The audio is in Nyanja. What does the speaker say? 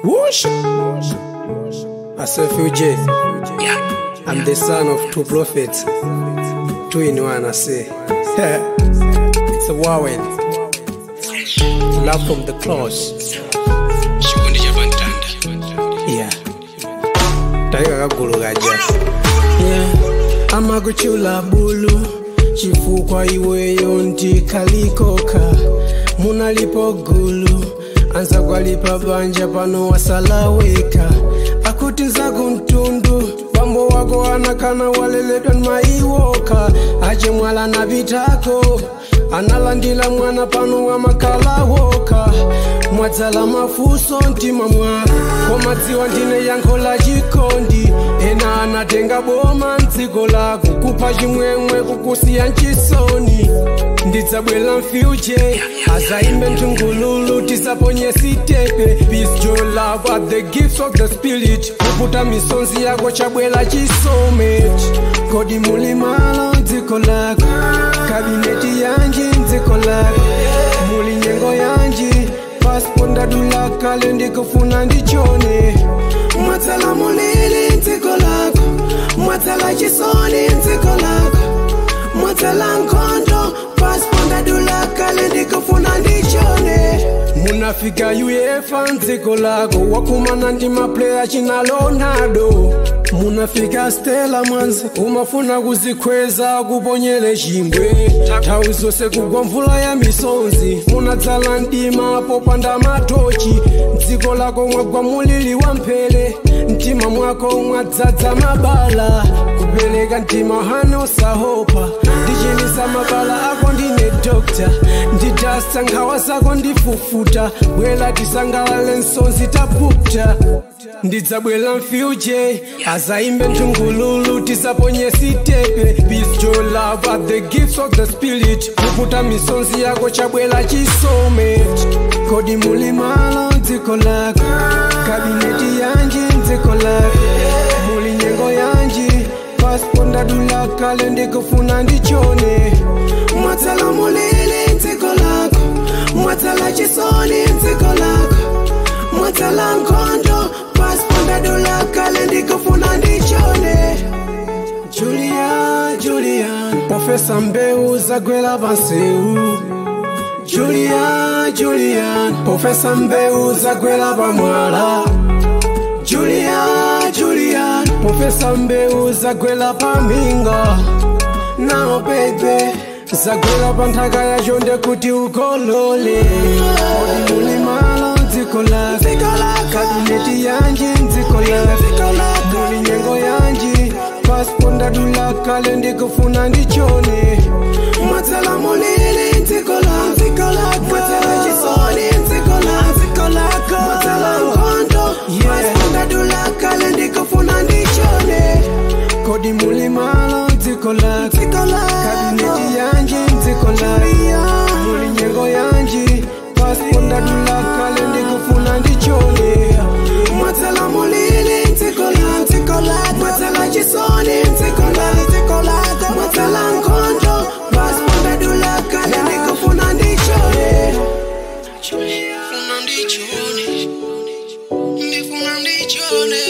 Whoosh! I say Fuji. I'm the son of two prophets. Two in one, I say. It's a warren. Love from the cross. Yeah. Taika kakulu gaja. Yeah. Amaguchula bulu. Chifukwa iweyo ndikalikoka. Munalipo gulu. Anza kwalipa banja pano wasalaweka. Akutiza kuntundu Pambo wako anakana waleledwa maiwoka. Aje mwala na bitako analandila mwana pano wa makala woka. Mwadzala mafuso ntima mwako Komadziwa ndine yankola jikondi. Ena anatenga boma nziko lako Kupa chimwemwe kukusiya nchisoni. Ndidzabwela mfyuje azaimbe mtungululu tisaponye sitepe. Peace, joy, love are the gifts of the spirit. Kuputa misonzi yako chabwela chisomet. Kodi mulimalo nziko lako Kabineti yanji nziko lako Muli nyengo yanji Passport ndadula kale ndikufuna ndichone. Mwatala mulili nziko lako Mwatala chisoni nziko lako Mwatala nkondo Passport ndadula kale ndikufuna ndichone. Munafika UEFA nziko lako Wakumana ndima player china Leonardo. Munafika Stella Mwanza umafuna kuzikweza kuponyele chingwe. Tawi zose kugwa mvula ya misonzi. Munadzala ndima popanda matochi. Nziko lako mwagwa mulili wa mpele. Ntima mwako mwadzadza mabala. Kupeleka ntima hano sahopa. Ndichinisa mabala ako ndine doctor. Ndidasta nkhawa zako ndifufuta. Bwela tisangalale nsonzi tapupta. Ndidzabwela mfyuje azaimbe mtungululu tisaponye sitepe. Peace, joy, love are the gifts of the spirit. Kuputa misonzi yako chabwela chisomet. Kodi mulimalo nziko lako Kabineti yanji nziko lako Muli nyengo yanji Passport ndadula kale ndikufuna ndichone. Mwatala mulili nziko lako Mwatala chisoni nziko lako Mwatala nkondo Passport ndadula kale ndikufuna ndichone. Julian Professor Mbeu zagwela banseu. Julian Professor Mbeu zagwela bamwala. Julian Professor Mbeu zagwela paminga. Now baby zagwela panthaka ya jonde kuti ukolole. Kodi mulimalo nziko lako Kabineti yanji nziko lako Muli nyengo yanji Passport ndadula kale ndikufuna ndichone. Mwatala mulili nziko lako Mwatala chisoni nziko lako Mwatala nkondo Passport ndadula kale ndikufuna ndichone. Kodi mulimalo nziko lako Kabineti yanji nziko lako Muli nyengo yanji Passport ndadula kale ndikufuna ndichone. Mwatala mulili nziko lako Mwatala chisoni nziko lako Mwatala nkondo Passport ndadula kale ndikufuna ndichone. Ndifuna ndichone